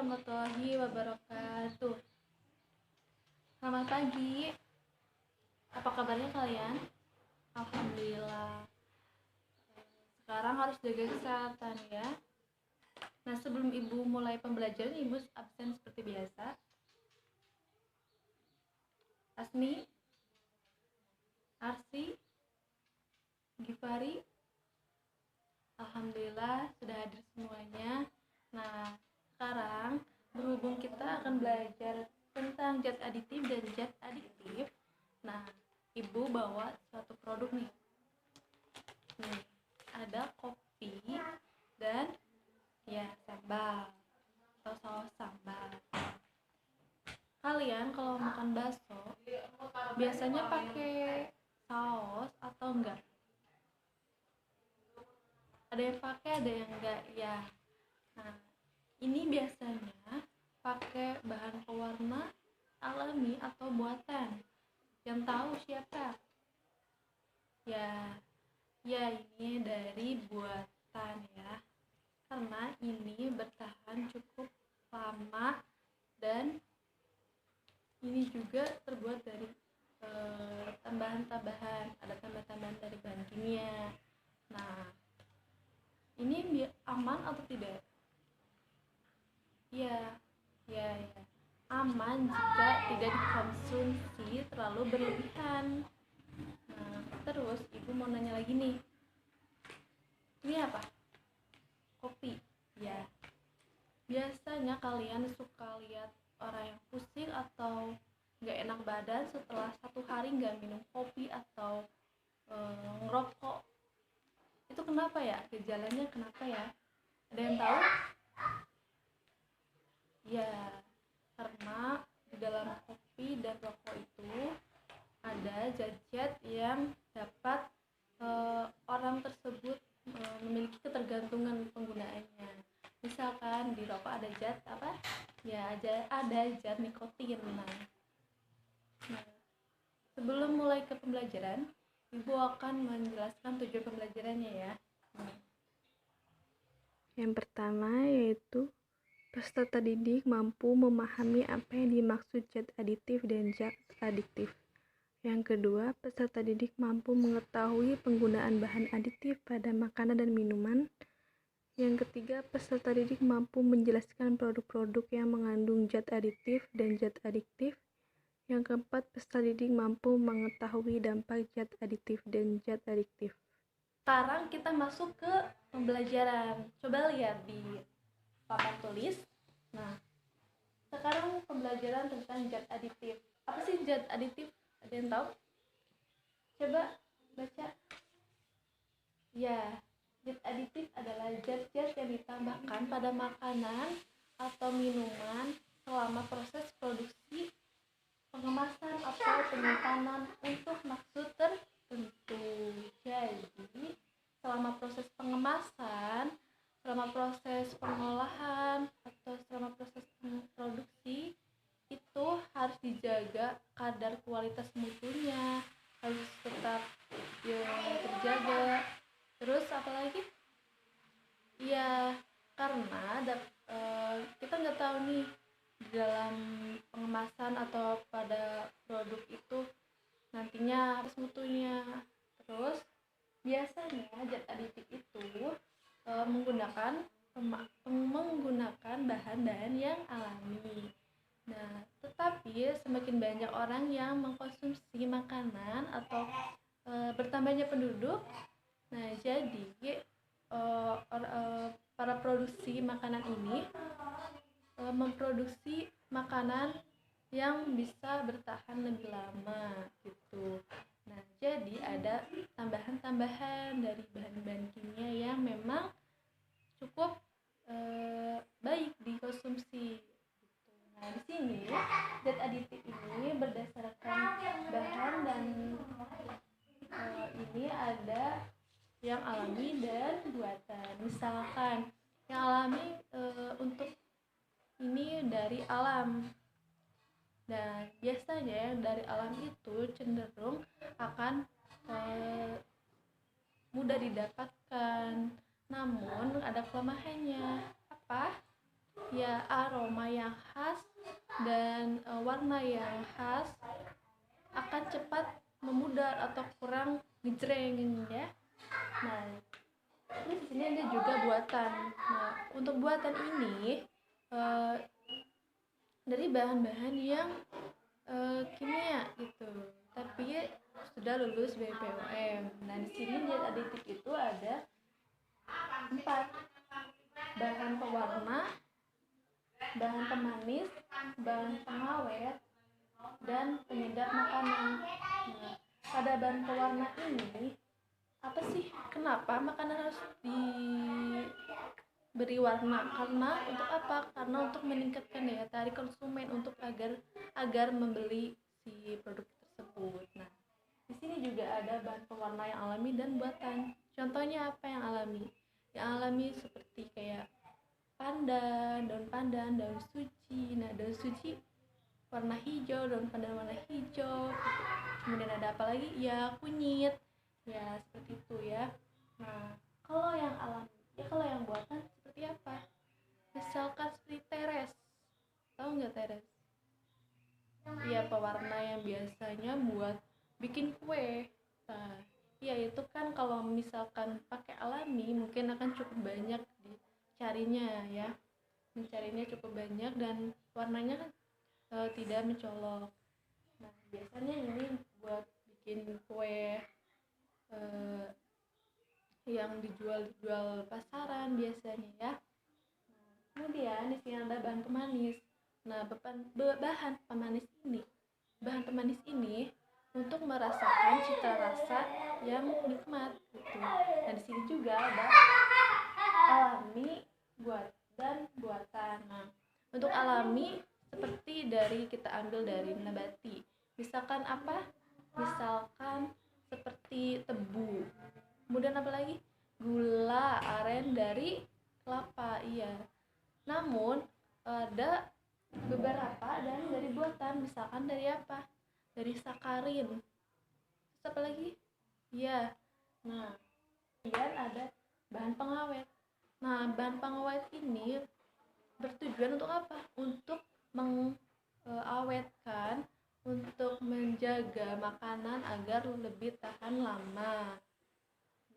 warahmatullahi wabarakatuh. Selamat pagi. Apa kabarnya kalian? Alhamdulillah. Sekarang harus jaga kesehatan ya. Nah, sebelum Ibu mulai pembelajaran, Ibu absen seperti biasa. Asmi, Arsi, Gifari, alhamdulillah sudah hadir semuanya. Nah, sekarang berhubung kita akan belajar tentang zat aditif dan zat adiktif. Nah, Ibu bawa suatu produk nih. Ada kopi dan sambal atau saus sambal. Kalian kalau makan bakso biasanya pakai saus atau enggak? Ada yang pakai, ada yang enggak ya. Nah, ini biasanya pakai bahan pewarna alami atau buatan. Yang tahu siapa? Ya ini dari buatan ya. Karena ini bertahan cukup lama dan ini juga terbuat dari tambahan-tambahan, ada tambahan-tambahan dari bahan kimia. Nah, ini aman atau tidak? Ya. Aman jika tidak dikonsumsi terlalu berlebihan. Nah, terus Ibu mau nanya lagi nih. Ini apa? Kopi. Ya. Biasanya kalian suka lihat orang yang pusing atau nggak enak badan setelah 1 hari nggak minum kopi atau ngerokok. Itu kenapa ya? Gejalanya kenapa ya? Ada yang tahu? Ya, karena di dalam kopi dan rokok itu ada zat-zat yang dapat orang tersebut memiliki ketergantungan penggunaannya. Misalkan di rokok ada zat apa? Ya, ada zat nikotin. Nah, sebelum mulai ke pembelajaran, Ibu akan menjelaskan tujuan pembelajarannya ya. Yang pertama yaitu peserta didik mampu memahami apa yang dimaksud zat aditif dan zat adiktif. Yang kedua, peserta didik mampu mengetahui penggunaan bahan aditif pada makanan dan minuman. Yang ketiga, peserta didik mampu menjelaskan produk-produk yang mengandung zat aditif dan zat adiktif. Yang keempat, peserta didik mampu mengetahui dampak zat aditif dan zat adiktif. Sekarang kita masuk ke pembelajaran. Coba lihat di papan tulis. Nah, sekarang pembelajaran tentang zat aditif. Apa sih zat aditif? Ada yang tahu? Coba baca. Ya, zat aditif adalah zat-zat yang ditambahkan pada makanan atau minuman selama proses produksi, pengemasan atau penyimpanan untuk maksud tertentu. Jadi, selama proses pengemasan, selama proses pengolahan atau selama proses produksi itu harus dijaga kadar kualitas mutunya, harus tetap terjaga. Terus apalagi? Ya, karena kita nggak tahu nih di dalam pengemasan atau pada produk itu nantinya harus mutunya. Terus biasanya zat aditif itu menggunakan bahan-bahan yang alami. Nah, tetapi semakin banyak orang yang mengkonsumsi makanan atau bertambahnya penduduk, nah jadi para produksi makanan ini memproduksi makanan yang bisa bertahan lebih lama gitu. Nah, jadi ada tambahan-tambahan dari bahan-bahan kimia yang memang cukup baik dikonsumsi gitu. Nah, di sini zat aditif ini berdasarkan bahan dan ini ada yang alami dan buatan. Misalkan yang alami untuk ini dari alam. Dan biasanya yang dari alam itu cenderung akan mudah didapatkan. Namun ada kelemahannya. Apa? ya aroma yang khas dan warna yang khas akan cepat memudar atau kurang ngejreng ya. Nah, ini di sini ada juga buatan. Nah, untuk buatan ini eh, dari bahan-bahan yang kimia gitu, tapi sudah lulus BPOM. Nah, di sini zat aditif itu ada 4: bahan pewarna, bahan pemanis, bahan pengawet, dan penyedap makanan. Nah, pada bahan pewarna ini apa sih, kenapa makanan harus diberi warna? Karena untuk apa? Karena untuk meningkatkan daya tarik konsumen untuk agar membeli si produk tersebut. Nah, di sini juga ada bahan pewarna yang alami dan buatan. Contohnya apa yang alami? Yang alami seperti kayak pandan, daun pandan, daun suci. Nah, daun suci warna hijau, daun pandan warna hijau. Kemudian ada apa lagi? Ya, kunyit. Ya, seperti itu ya. Nah, kalau yang alami, kalau yang buatan seperti apa? Misalkan seperti teres. Tahu nggak teres? Iya, pewarna yang biasanya buat bikin kue. Nah, ya itu kan kalau misalkan pakai alami mungkin akan cukup banyak dicarinya ya. Mencarinya cukup banyak dan warnanya kan tidak mencolok. Nah, biasanya ini buat bikin kue yang dijual pasaran biasanya ya. Nah, kemudian di sini ada bahan pemanis. Nah, bahan pemanis ini untuk merasakan cita rasa yang nikmat gitu. Nah, di sini juga ada alami dan buatan. Nah, untuk alami seperti dari kita ambil dari nabati. Misalkan apa? Misalkan seperti tebu. Kemudian apa lagi? Gula aren dari kelapa, iya. Namun ada beberapa dari buatan, misalkan dari apa? Dari sakarin. Terus apa lagi? Iya. Nah, kemudian ada bahan pengawet. Nah, bahan pengawet ini bertujuan untuk apa? Untuk mengawetkan, untuk menjaga makanan agar lebih tahan lama.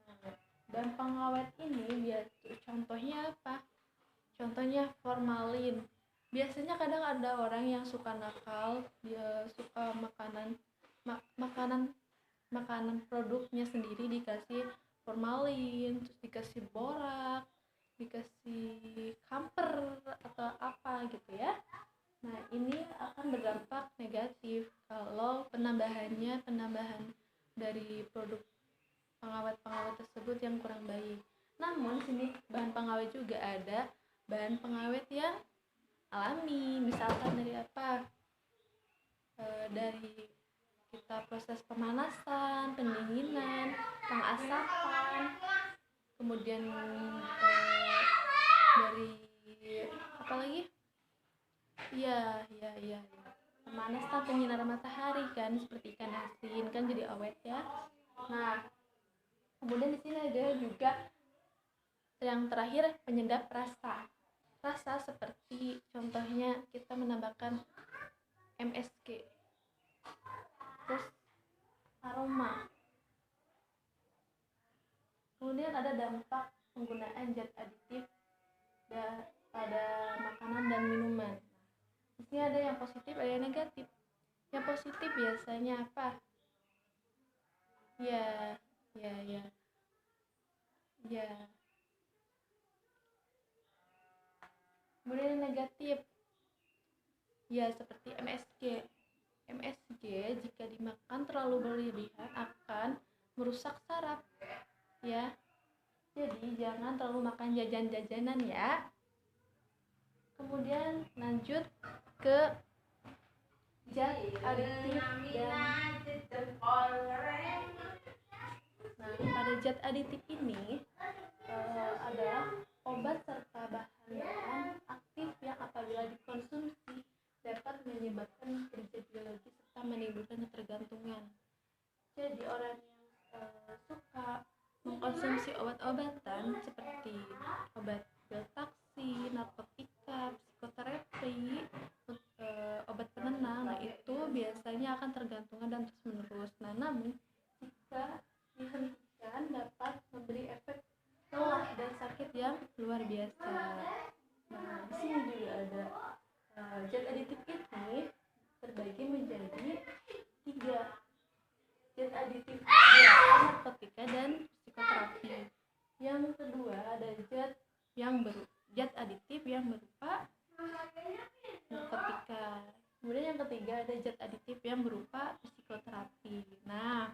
Nah, bahan pengawet ini contohnya apa? Contohnya formalin. Biasanya kadang ada orang yang suka nakal, dia suka makanan produknya sendiri dikasih formalin, terus dikasih borak, dikasih kamper atau apa gitu ya. Nah, ini akan berdampak negatif kalau penambahan dari produk pengawet tersebut yang kurang baik. Namun sini bahan pengawet juga ada bahan pengawet yang alami, misalkan dari apa? Dari kita proses pemanasan, pendinginan, pengasapan, kemudian dari apa lagi? Iya. Pemanasan, penyinaran matahari kan, seperti ikan asin kan jadi awet ya. Nah, kemudian di sini ada juga yang terakhir penyedap rasa. Rasa seperti contohnya kita menambahkan MSG. Terus aroma. Kemudian ada dampak penggunaan zat aditif pada makanan dan minuman. Di sini ada yang positif, ada yang negatif. Yang positif biasanya apa? Ya. Kemudian yang negatif, ya seperti MSG. MSG jika dimakan terlalu berlebihan akan merusak saraf, ya. Jadi jangan terlalu makan jajan-jajanan ya. Kemudian lanjut ke zat aditif Nah, pada zat aditif ini adalah obat serta bahan-bahan aktif yang apabila dikonsumsi dapat menyebabkan kerja biologi serta menimbulkan ketergantungan. Jadi orang yang suka mengkonsumsi obat-obatan seperti obat pil taksi, narkotika, dia akan tergantungan dan terus menerus. Nah, namun jika dihentikan dapat memberi efek lelah dan sakit yang luar biasa. Nah, di sini juga ada zat aditif ini terbagi menjadi 3 zat aditif, narkotika dan psikoterapi. Yang kedua ada zat aditif yang berupa narkotika. Kemudian yang ketiga ada zat aditif yang berupa psikoterapi. Nah,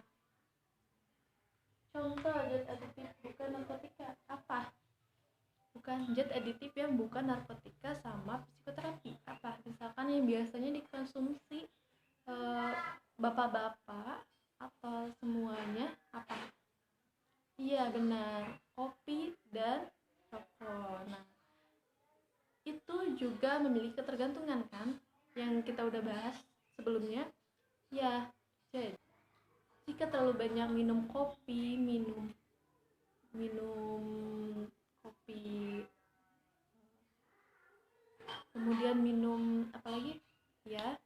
contoh zat aditif bukan narkotika apa? Bukan zat aditif yang bukan narkotika sama psikoterapi apa? Misalkan yang biasanya dikonsumsi bapak-bapak atau semuanya apa? Iya benar, kopi dan rokok. Nah, itu juga memiliki ketergantungan kan, yang kita udah bahas sebelumnya. Ya, jadi jika terlalu banyak minum kopi, kemudian minum apalagi ya,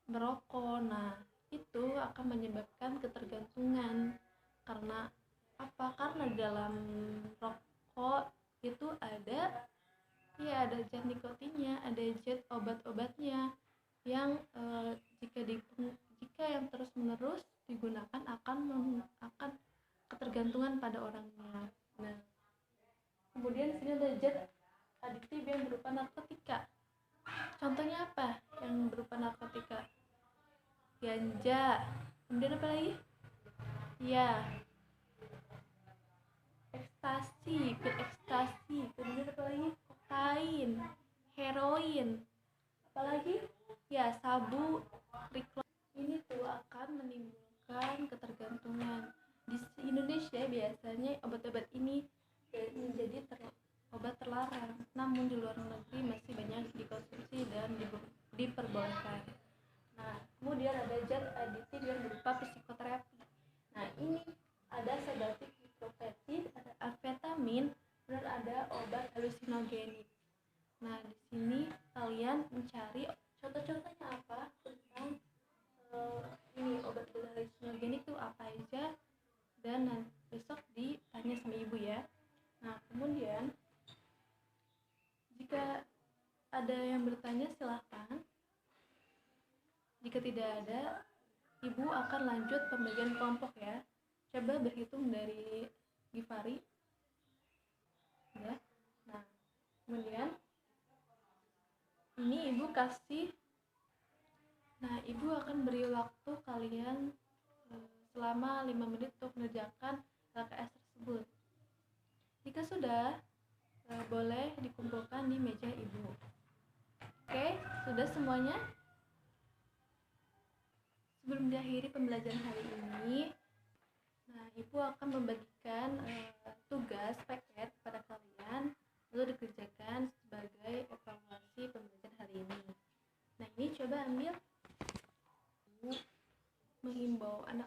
merokok, nah itu akan menyebabkan ketergantungan. Karena apa? Karena dalam rokok itu ada zat nikotinnya, ada zat obat-obatnya yang jika yang terus menerus digunakan akan ketergantungan pada orangnya. Nah, kemudian di sini ada zat adiktif yang berupa narkotika. Contohnya apa yang berupa narkotika? Ganja. Kemudian apa lagi? Ya, pil ekstasi. Kemudian apa lagi? Kokain, heroin. Apalagi? Ya, sabu, riklon. Ini tuh akan menimbulkan ketergantungan. Di Indonesia biasanya obat-obat ini menjadi obat terlarang, namun di luar negeri masih banyak dikonsumsi dan diperbolehkan. Nah, kemudian ada zat aditif yang berupa psikoterapi. Nah, ini ada sedatif, ibuprofen, ada amfetamin, dan ada obat halusinogenik. Nah, di sini kalian mencari contoh-contohnya apa tentang ini obat halusinogenik itu apa aja, dan nanti besok ditanya sama ibu ya. Nah, kemudian jika ada yang bertanya silahkan. Jika tidak ada, ibu akan lanjut pembagian kelompok ya. Coba berhitung dari Givari ya. Nah, kemudian ini ibu kasih, nah ibu akan beri waktu kalian selama 5 menit untuk mengerjakan LKS tersebut. Jika sudah, boleh dikumpulkan di meja ibu. Oke, sudah semuanya? Sebelum diakhiri pembelajaran hari ini, nah ibu akan membagikan tugas paket pada kalian lalu dikerjakan sebagai evaluasi pembelajaran hari ini. Nah, ini coba ambil. Ibu menghimbau anak